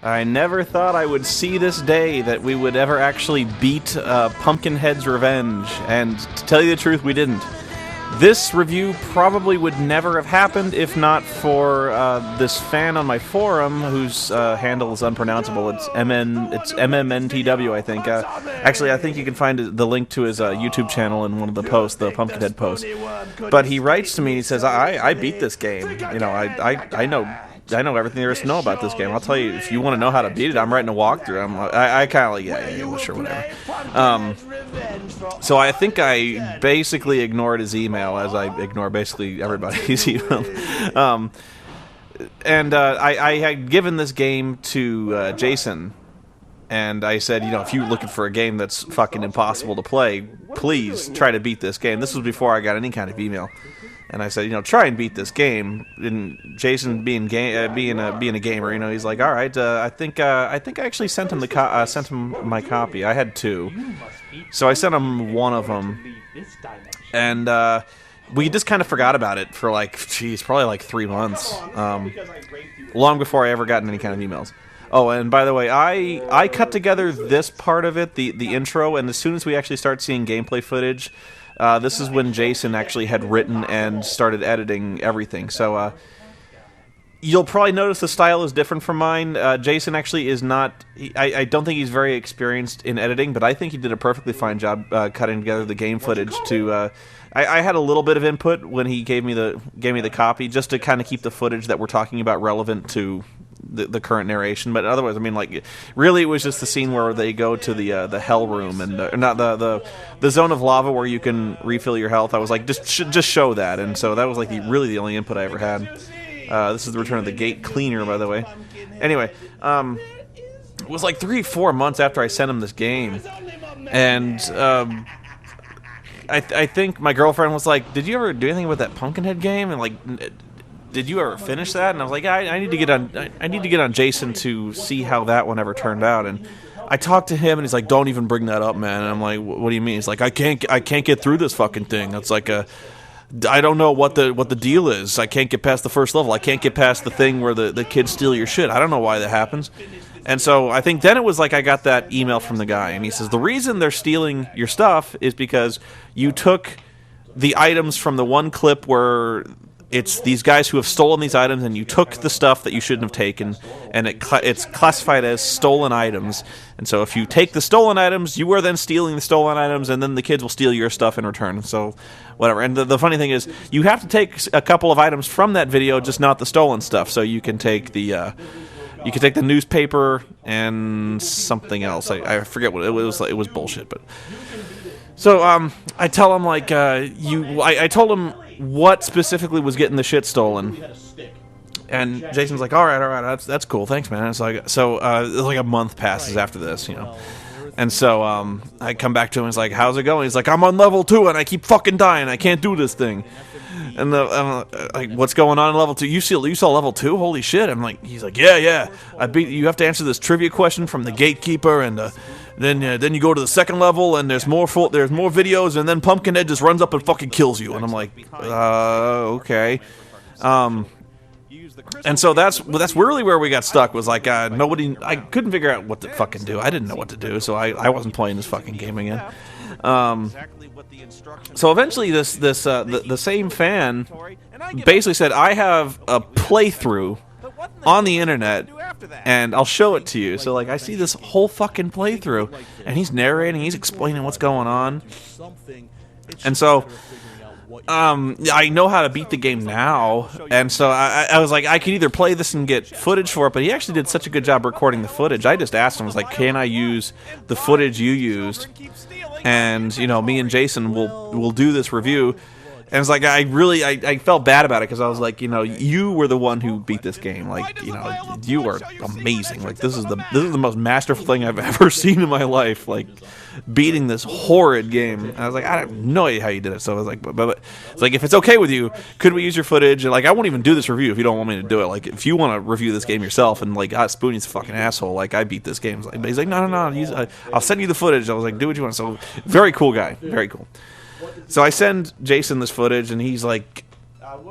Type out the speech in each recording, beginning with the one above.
I never thought I would see this day that we would ever actually beat Pumpkinhead's Revenge, and to tell you the truth, we didn't. This review probably would never have happened if not for this fan on my forum whose handle is unpronounceable. It's MMNTW, I think. Actually, I think you can find the link to his YouTube channel in one of the posts, the Pumpkinhead post. But he writes to me and he says, I beat this game. You know, I know everything there is to know about this game. I'll tell you, if you want to know how to beat it, I'm writing a walkthrough. I kind of like, yeah, well, sure, whatever. So I think I basically ignored his email, as I ignore basically everybody's email. I had given this game to Jason, and I said, you know, if you're looking for a game that's fucking impossible to play, please try to beat this game. This was before I got any kind of email. And I said, you know, try and beat this game. And Jason, being a gamer, you know, he's like, all right. I think I actually sent him my copy. I had two, so I sent him one of them, and we just kind of forgot about it for probably like 3 months, long before I ever gotten any kind of emails. Oh, and by the way, I cut together this part of it, the intro, and as soon as we actually start seeing gameplay footage. This is when Jason actually had written and started editing everything. So you'll probably notice the style is different from mine. Jason actually is not... I don't think he's very experienced in editing, but I think he did a perfectly fine job cutting together the game footage to... I had a little bit of input when he gave me the copy, just to kind of keep the footage that we're talking about relevant to the current narration, but otherwise, I mean, like, really, it was just the scene where they go to the hell room and not the zone of lava where you can refill your health. I was like, just show that, and so that was like really the only input I ever had. This is the return of the gate cleaner, by the way. Anyway, it was like 3-4 months after I sent him this game, and I think my girlfriend was like, "Did you ever do anything with that Pumpkinhead game?" And like, did you ever finish that? And I was like, I need to get on Jason to see how that one ever turned out. And I talked to him, and he's like, don't even bring that up, man. And I'm like, what do you mean? He's like, I can't get through this fucking thing. It's like I don't know what the deal is. I can't get past the first level. I can't get past the thing where the kids steal your shit. I don't know why that happens. And so I think then it was like I got that email from the guy, and he says, the reason they're stealing your stuff is because you took the items from the one clip where it's these guys who have stolen these items, and you took the stuff that you shouldn't have taken, and it's classified as stolen items. And so if you take the stolen items, you are then stealing the stolen items, and then the kids will steal your stuff in return. So whatever. And the funny thing is, you have to take a couple of items from that video, just not the stolen stuff. So you can take the newspaper and something else. I forget what it was. It was bullshit, but. So I tell him like I told him what specifically was getting the shit stolen, and Jason's like, all right, that's cool, thanks, man. It's like it's like a month passes after this, you know, and so I come back to him. He's like, how's it going? He's like, I'm on level 2 and I keep fucking dying. I can't do this thing. And like, what's going on in level 2? You saw level 2? Holy shit! He's like, yeah. You have to answer this trivia question from the gatekeeper, and then you go to the second level, and there's more videos, and then Pumpkinhead just runs up and fucking kills you. And I'm like, okay. And so that's really where we got stuck. Was like I couldn't figure out what to fucking do. I didn't know what to do, so I wasn't playing this fucking game again. So eventually, the same fan basically said, I have a playthrough on the internet, and I'll show it to you. So like, I see this whole fucking playthrough, and he's narrating, he's explaining what's going on, and so I know how to beat the game now, and so I was like, I could either play this and get footage for it, but he actually did such a good job recording the footage. I just asked him, I was like, can I use the footage you used? And, you know, me and Jason will do this review. And it's like, I felt bad about it, because I was like, you know, you were the one who beat this game. Like, you know, you were amazing. Like, this is the most masterful thing I've ever seen in my life. Like, beating this horrid game. And I was like, I have no idea how you did it. So I was like, but it's like, if it's okay with you, could we use your footage? And like, I won't even do this review if you don't want me to do it. Like, if you want to review this game yourself, and like, Spoony's a fucking asshole. Like, I beat this game. But he's like, no. I'll send you the footage. I was like, do what you want. So, very cool guy. Very cool. So I send Jason this footage, and he's like,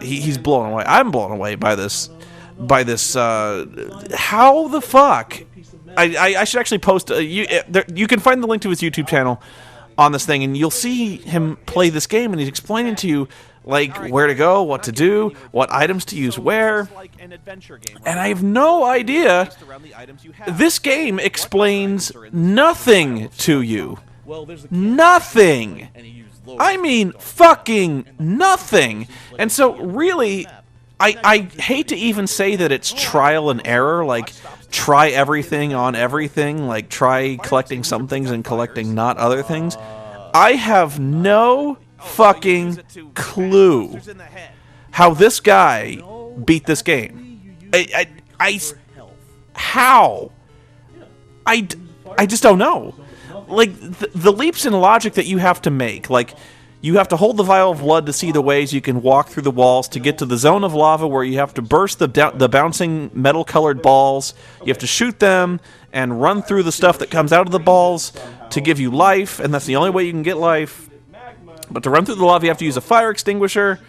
he's blown away. I'm blown away by this by this. How the fuck? I should actually post. You can find the link to his YouTube channel on this thing, and you'll see him play this game, and he's explaining to you like where to go, what to do, what items to use where. And I have no idea. This game explains nothing to you. Nothing. I mean, fucking nothing. And so, really, I hate to even say that it's trial and error, like, try everything on everything, like, try collecting some things and collecting not other things. I have no fucking clue how this guy beat this game. How? I just don't know. Like, the leaps in logic that you have to make, like, you have to hold the vial of blood to see the ways you can walk through the walls to get to the zone of lava where you have to burst the bouncing metal-colored balls. You have to shoot them and run through the stuff that comes out of the balls to give you life, and that's the only way you can get life. But to run through the lava, you have to use a fire extinguisher.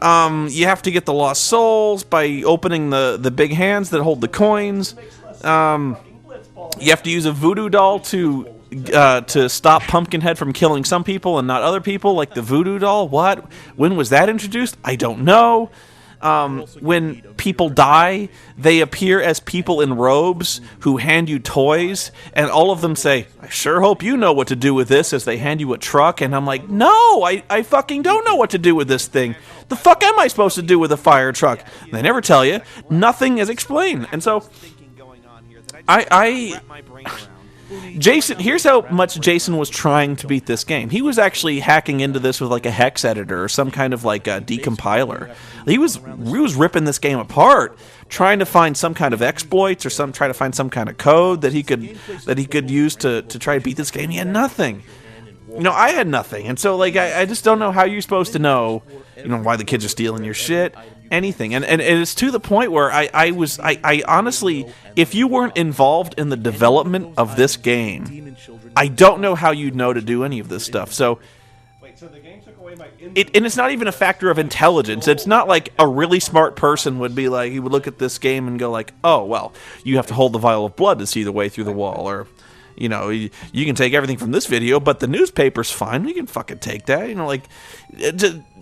You have to get the lost souls by opening the big hands that hold the coins. You have to use a voodoo doll to stop Pumpkinhead from killing some people and not other people, like the voodoo doll. What? When was that introduced? I don't know. When people die, they appear as people in robes who hand you toys, and all of them say, "I sure hope you know what to do with this," as they hand you a truck, and I'm like, no, I fucking don't know what to do with this thing. The fuck am I supposed to do with a fire truck? And they never tell you. Nothing is explained. And so, Jason, here's how much Jason was trying to beat this game. He was actually hacking into this with like a hex editor or some kind of like a decompiler. He was ripping this game apart, trying to find some kind of exploits or try to find some kind of code that he could use to try to beat this game. He had nothing. I had nothing, and so like I just don't know how you're supposed to know, why the kids are stealing your shit. Anything, and it's to the point where I honestly, if you weren't involved in the development of this game, I don't know how you'd know to do any of this stuff. So, and it's not even a factor of intelligence. It's not like a really smart person would be like, he would look at this game and go like, oh well, you have to hold the vial of blood to see the way through the wall, or you can take everything from this video, but the newspaper's fine. We can fucking take that.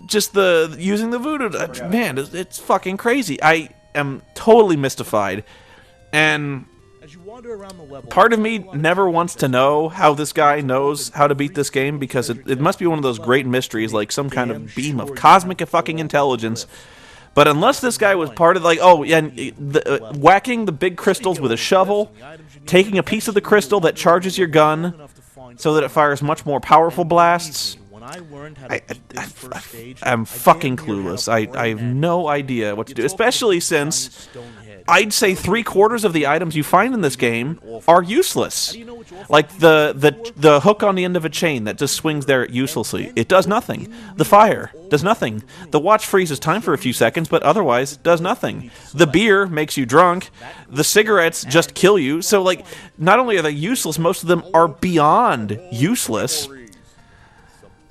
Just the using the voodoo, man, it's fucking crazy. I am totally mystified, and part of me never wants to know how this guy knows how to beat this game, because it must be one of those great mysteries, like some kind of beam of cosmic fucking intelligence. But unless this guy was part of whacking the big crystals with a shovel, taking a piece of the crystal that charges your gun so that it fires much more powerful blasts, I'm fucking clueless. I have no idea what to do, especially since I'd say 3/4 of the items you find in this game are useless. Like the hook on the end of a chain that just swings there uselessly. It does nothing. The fire does nothing. The watch freezes time for a few seconds, but otherwise does nothing. The beer makes you drunk. The cigarettes just kill you. So, like, not only are they useless, most of them are beyond useless.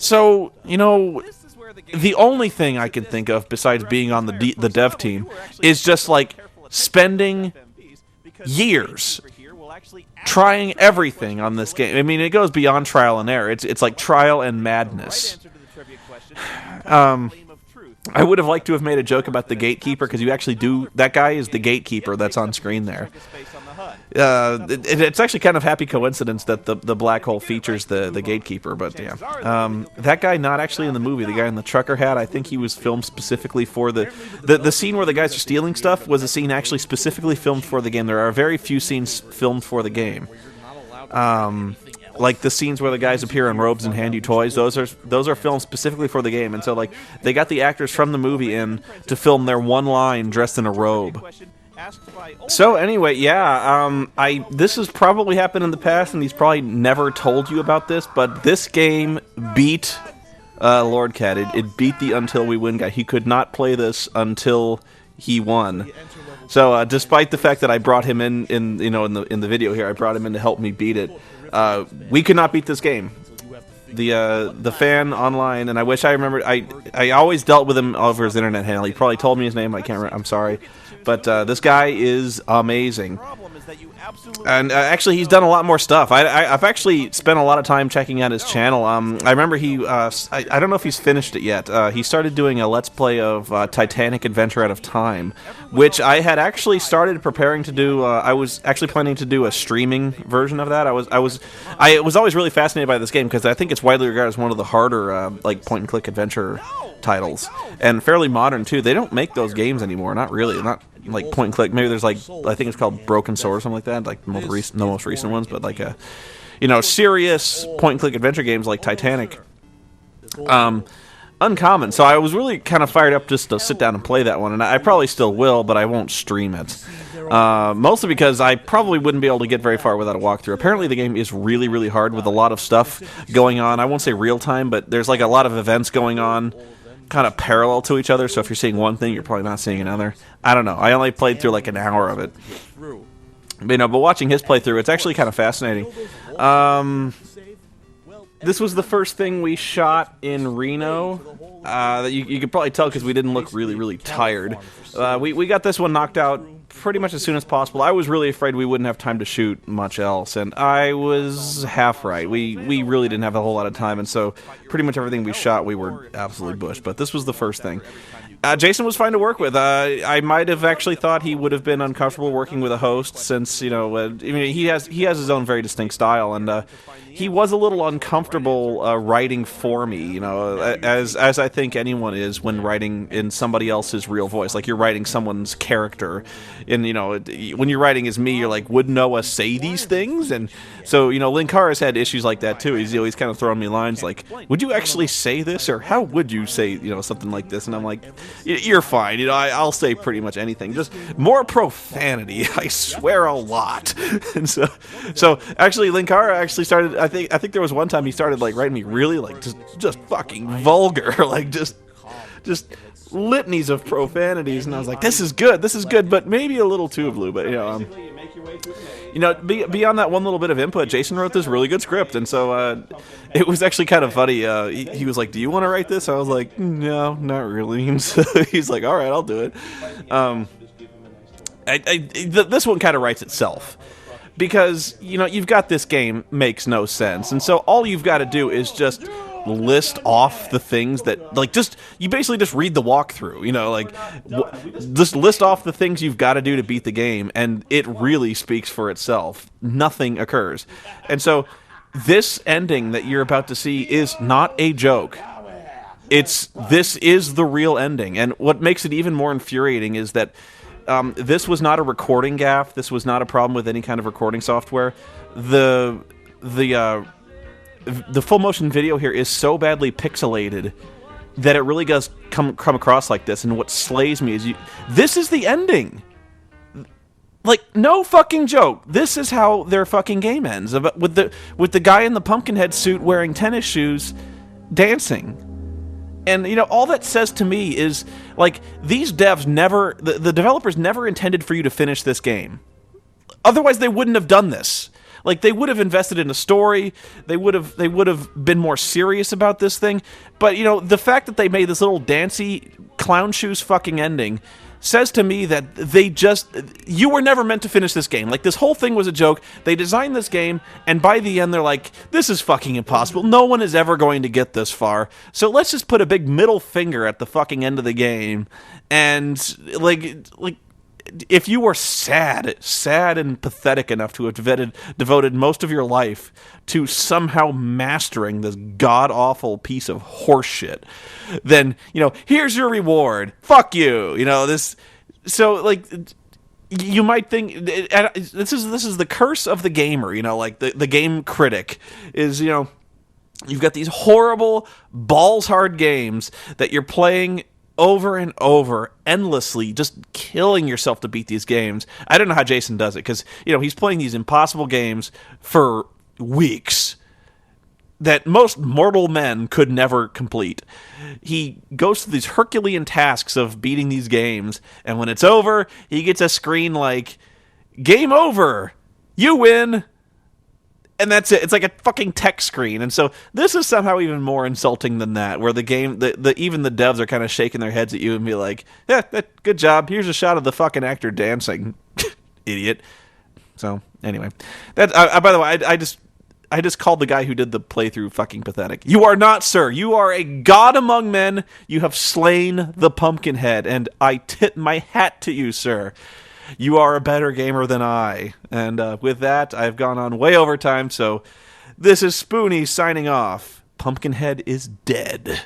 So, the only thing I can think of besides being on the dev team is just like spending years trying everything on this game. I mean, it goes beyond trial and error. It's like trial and madness. I would have liked to have made a joke about the gatekeeper, because you actually do. That guy is the gatekeeper that's on screen there. It's actually kind of happy coincidence that the black hole features the gatekeeper, but yeah. That guy not actually in the movie, the guy in the trucker hat, I think he was filmed specifically for the scene where the guys are stealing stuff was a scene actually specifically filmed for the game. There are very few scenes filmed for the game. Like the scenes where the guys appear in robes and hand you toys, those are filmed specifically for the game, and so like they got the actors from the movie in to film their one line dressed in a robe. So anyway, yeah, this has probably happened in the past, and he's probably never told you about this, but this game beat Lord Cat. It beat the Until We Win guy. He could not play this until he won. So despite the fact that I brought him in the video here, I brought him in to help me beat it. We could not beat this game. The fan online, and I wish I remembered. I always dealt with him over his internet handle. He probably told me his name. I can't remember. I'm sorry. But this guy is amazing. And actually, he's done a lot more stuff. I've actually spent a lot of time checking out his channel. I remember I don't know if he's finished it yet. He started doing a Let's Play of Titanic Adventure Out of Time, which I had actually started preparing to do. I was actually planning to do a streaming version of that. I was always really fascinated by this game because I think it's widely regarded as one of the harder like point-and-click adventure titles, and fairly modern too. They don't make those games anymore. Not really. Not like point and click. Maybe there's like, I think it's called Broken Sword or something like that. Like the most recent ones, but like serious point and click adventure games like Titanic, uncommon. So I was really kind of fired up just to sit down and play that one, and I probably still will, but I won't stream it. Mostly because I probably wouldn't be able to get very far without a walkthrough. Apparently the game is really, really hard with a lot of stuff going on. I won't say real time, but there's like a lot of events going on kind of parallel to each other, so if you're seeing one thing, you're probably not seeing another. I don't know. I only played through like an hour of it. But watching his playthrough, it's actually kind of fascinating. This was the first thing we shot in Reno. That you could probably tell because we didn't look really, really tired. We got this one knocked out pretty much as soon as possible. I was really afraid we wouldn't have time to shoot much else, and I was half right. We really didn't have a whole lot of time, and so pretty much everything we shot we were absolutely bushed. But this was the first thing. Jason was fine to work with. I might have actually thought he would have been uncomfortable working with a host, since he has his own very distinct style, and he was a little uncomfortable writing for me, as I think anyone is when writing in somebody else's real voice. Like you're writing someone's character, and when you're writing as me, you're like, would Noah say these things? And so Linkara's had issues like that too. He's always kind of throwing me lines like, would you actually say this, or how would you say something like this? And I'm like, you're fine. I'll say pretty much anything. Just more profanity. I swear a lot. And so actually, Linkara actually started. I think there was one time he started like writing me really like just fucking vulgar, like just litanies of profanities, and I was like, this is good, but maybe a little too blue. But beyond that one little bit of input, Jason wrote this really good script, and so it was actually kind of funny. He was like, do you want to write this? I was like, no, not really. And so he's like, all right, I'll do it. This one kind of writes itself, because you've got this game makes no sense, and so all you've got to do is just list off the things that you basically just read the walkthrough, just list off the things you've got to do to beat the game, and it really speaks for itself. Nothing occurs. And so this ending that you're about to see is not a joke. This is the real ending, and what makes it even more infuriating is that this was not a recording gaffe. This was not a problem with any kind of recording software. The full motion video here is so badly pixelated that it really does come across like this. And what slays me is this is the ending. Like, no fucking joke. This is how their fucking game ends. With the guy in the Pumpkinhead suit wearing tennis shoes dancing. And, all that says to me is, like, these devs the developers never intended for you to finish this game. Otherwise, they wouldn't have done this. Like, they would have invested in a story. They would have been more serious about this thing. But, the fact that they made this little dancy clown shoes fucking ending says to me that you were never meant to finish this game. Like, this whole thing was a joke. They designed this game, and by the end, they're like, this is fucking impossible. No one is ever going to get this far. So let's just put a big middle finger at the fucking end of the game. And, like, if you were sad and pathetic enough to have devoted most of your life to somehow mastering this god-awful piece of horseshit, then, here's your reward. Fuck you. So, like, you might think, this is the curse of the gamer, like, the game critic is, you've got these horrible, balls-hard games that you're playing over and over, endlessly, just killing yourself to beat these games. I don't know how Jason does it, because, he's playing these impossible games for weeks that most mortal men could never complete. He goes through these Herculean tasks of beating these games, and when it's over, he gets a screen like, game over, you win. And that's it. It's like a fucking text screen. And so this is somehow even more insulting than that, where the game, even the devs are kind of shaking their heads at you and be like, yeah, good job. Here's a shot of the fucking actor dancing. Idiot. So, anyway. By the way, I just called the guy who did the playthrough fucking pathetic. You are not, sir. You are a god among men. You have slain the Pumpkinhead, and I tip my hat to you, sir. You are a better gamer than I. And with that, I've gone on way over time, so this is Spoony signing off. Pumpkinhead is dead.